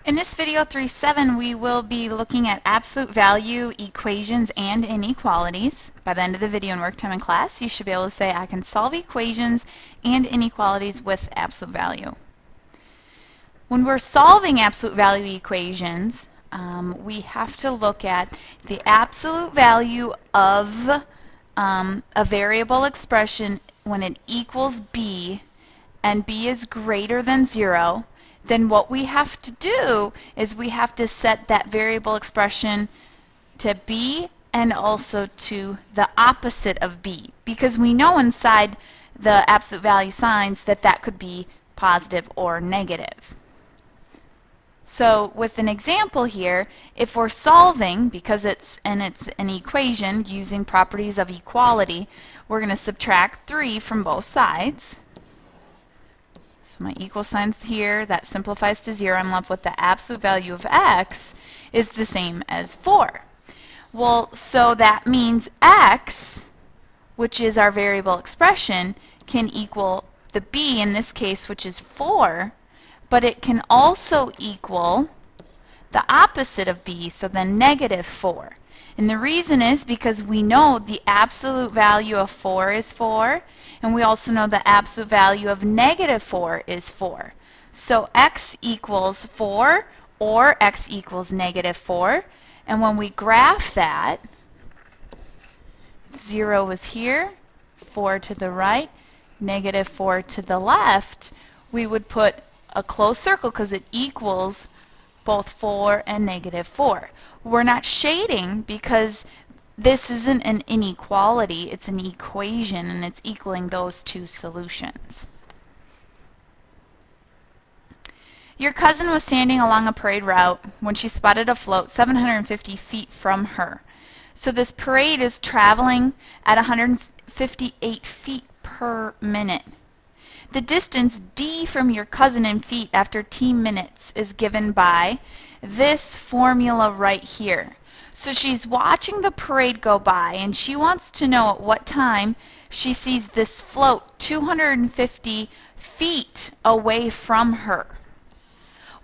In this video 3.7, we will be looking at absolute value equations and inequalities. By the end of the video and work time in class, you should be able to say, I can solve equations and inequalities with absolute value. When we're solving absolute value equations, we have to look at the absolute value of a variable expression when it equals b and b is greater than 0. Then what we have to do is we have to set that variable expression to b and also to the opposite of b, because we know inside the absolute value signs that that could be positive or negative. So with an example here, if we're solving, because it's an equation using properties of equality, we're going to subtract 3 from both sides. So my equal sign's here, that simplifies to 0. I'm left with the absolute value of x is the same as 4. Well, so that means x, which is our variable expression, can equal the b in this case, which is 4, but it can also equal the opposite of b, so then negative 4. And the reason is because we know the absolute value of 4 is 4, and we also know the absolute value of negative 4 is 4. So x equals 4 or x equals negative 4. And when we graph that, 0 is here, 4 to the right, negative 4 to the left, we would put a closed circle because it equals both 4 and negative 4. We're not shading because this isn't an inequality, it's an equation, and it's equaling those two solutions. Your cousin was standing along a parade route when she spotted a float 750 feet from her. So this parade is traveling at 158 feet per minute. The distance d from your cousin in feet after t minutes is given by this formula right here. So she's watching the parade go by and she wants to know at what time she sees this float 250 feet away from her.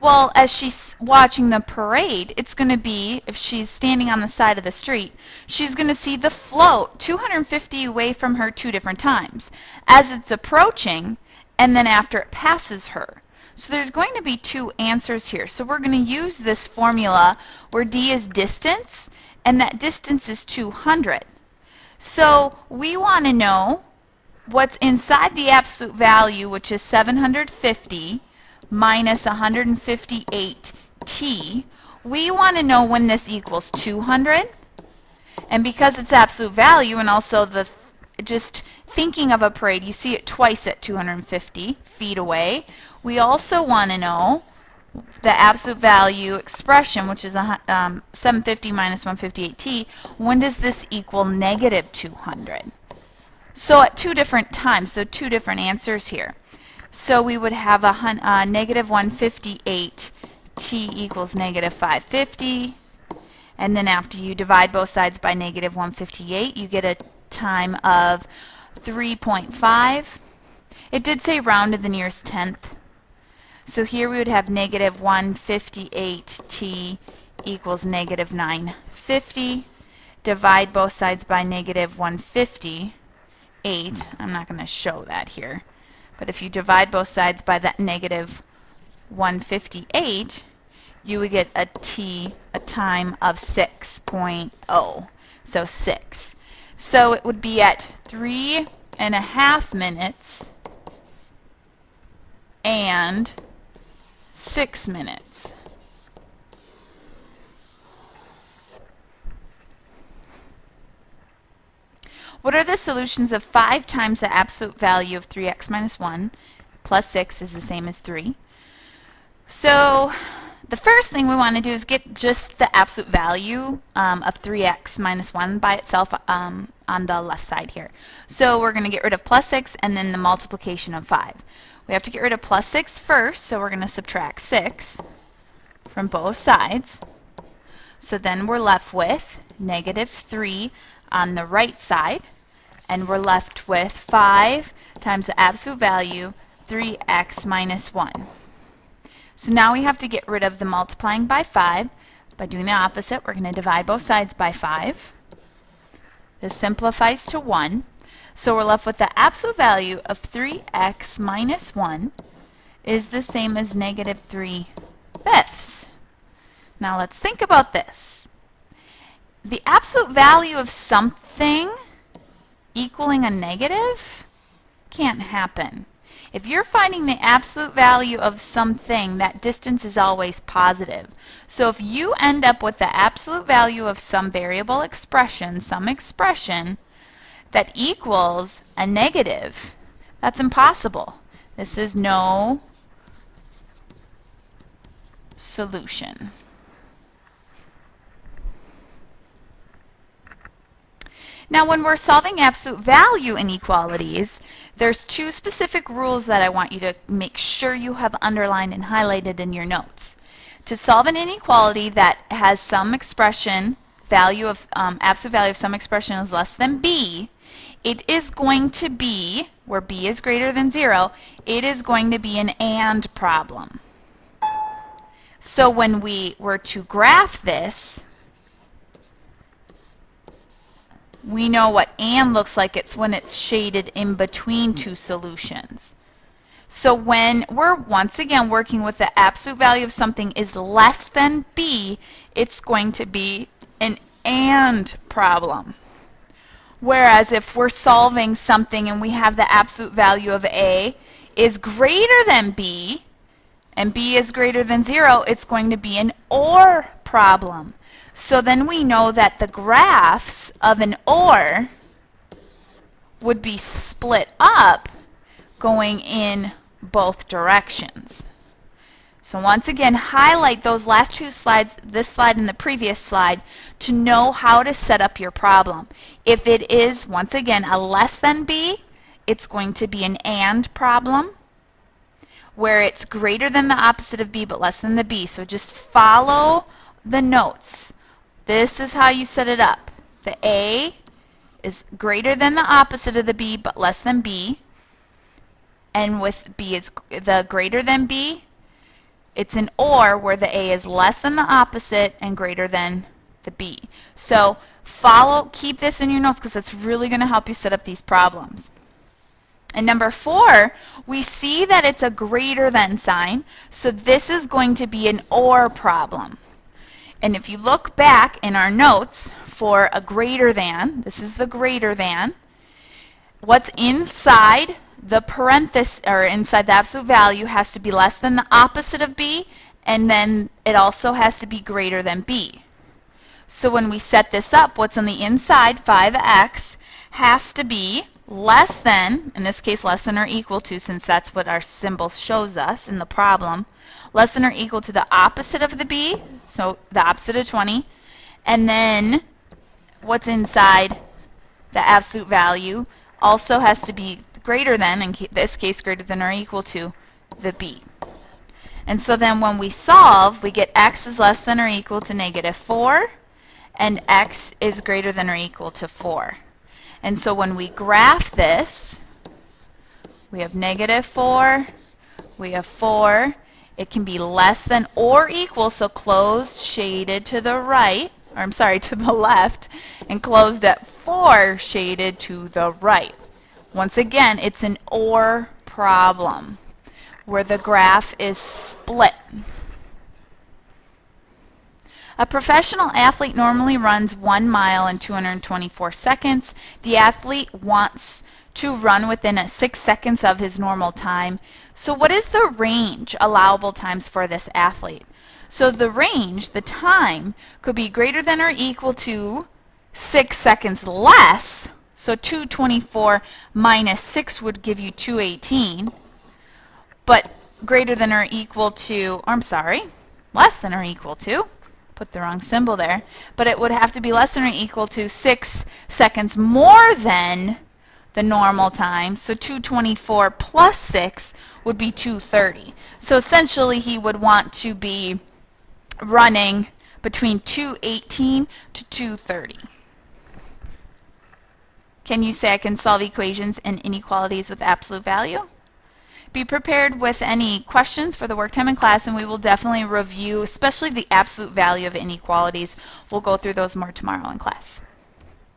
Well, as she's watching the parade, it's going to be, if she's standing on the side of the street, she's going to see the float 250 away from her 2 different times. As it's approaching, and then after it passes her. So there's going to be 2 answers here. So we're going to use this formula where d is distance, and that distance is 200. So we want to know what's inside the absolute value, which is 750 minus 158t. We want to know when this equals 200. And because it's absolute value and also the just thinking of a parade, you see it twice at 250 feet away. We also want to know the absolute value expression, which is 750 minus 158t. When does this equal negative 200? So at 2 different times, so 2 different answers here. So we would have a negative 158, t equals negative 550. And then after you divide both sides by negative 158, you get a time of 3.5. It did say round to the nearest tenth. So here we would have negative 158t equals negative 950. Divide both sides by negative 158. I'm not going to show that here. But if you divide both sides by that negative 158, you would get a time of 6.0. So 6. So it would be at 3.5 minutes and 6 minutes. What are the solutions of 5 times the absolute value of 3x minus 1 plus 6 is the same as 3? So the first thing we want to do is get just the absolute value of 3x minus 1 by itself on the left side here. So we're going to get rid of plus 6 and then the multiplication of 5. We have to get rid of plus 6 first, so we're going to subtract 6 from both sides. So then we're left with negative 3 on the right side, and we're left with 5 times the absolute value, 3x minus 1. So now we have to get rid of the multiplying by 5. By doing the opposite, we're going to divide both sides by 5. This simplifies to 1. So we're left with the absolute value of 3x minus 1 is the same as negative 3/5. Now let's think about this. The absolute value of something equaling a negative can't happen. If you're finding the absolute value of something, that distance is always positive. So if you end up with the absolute value of some variable expression, some expression that equals a negative, that's impossible. This is no solution. Now when we're solving absolute value inequalities, there's two specific rules that I want you to make sure you have underlined and highlighted in your notes. To solve an inequality that has some expression, value of absolute value of some expression is less than b, it is going to be, where b is greater than 0, it is going to be an and problem. So when we were to graph this, we know what and looks like. It's when it's shaded in between two solutions. So when we're once again working with the absolute value of something is less than b, it's going to be an and problem. Whereas if we're solving something and we have the absolute value of a is greater than b, and b is greater than 0, it's going to be an or problem. So then we know that the graphs of an or would be split up going in both directions. So once again, highlight those last two slides, this slide and the previous slide, to know how to set up your problem. If it is, once again, a less than b, it's going to be an and problem, where it's greater than the opposite of b but less than the b. So just follow the notes. This is how you set it up. The a is greater than the opposite of the b but less than b. And with b is the greater than b, it's an or where the a is less than the opposite and greater than the b. So keep this in your notes because it's really going to help you set up these problems. And number 4, we see that it's a greater than sign, so this is going to be an or problem. And if you look back in our notes for a greater than, this is the greater than, what's inside the parenthesis, or inside the absolute value, has to be less than the opposite of b, and then it also has to be greater than b. So when we set this up, what's on the inside, 5x, has to be less than, in this case less than or equal to, since that's what our symbol shows us in the problem, less than or equal to the opposite of the b, so the opposite of 20, and then what's inside the absolute value also has to be greater than, in this case greater than or equal to, the b. And so then when we solve, we get x is less than or equal to negative 4, and x is greater than or equal to 4. And so when we graph this, we have negative 4, we have 4. It can be less than or equal, so closed, shaded to the right, or I'm sorry, to the left, and closed at 4, shaded to the right. Once again, it's an or problem where the graph is split. A professional athlete normally runs 1 mile in 224 seconds. The athlete wants to run within 6 seconds of his normal time. So what is the range allowable times for this athlete? So the range, the time, could be greater than or equal to 6 seconds less. So 224 minus 6 would give you 218. But greater than or equal to, or I'm sorry, less than or equal to, put the wrong symbol there, but it would have to be less than or equal to 6 seconds more than the normal time. So 224 plus 6 would be 230. So essentially he would want to be running between 218 to 230. Can you say I can solve equations and inequalities with absolute value? Be prepared with any questions for the work time in class, and we will definitely review, especially the absolute value of inequalities. We'll go through those more tomorrow in class.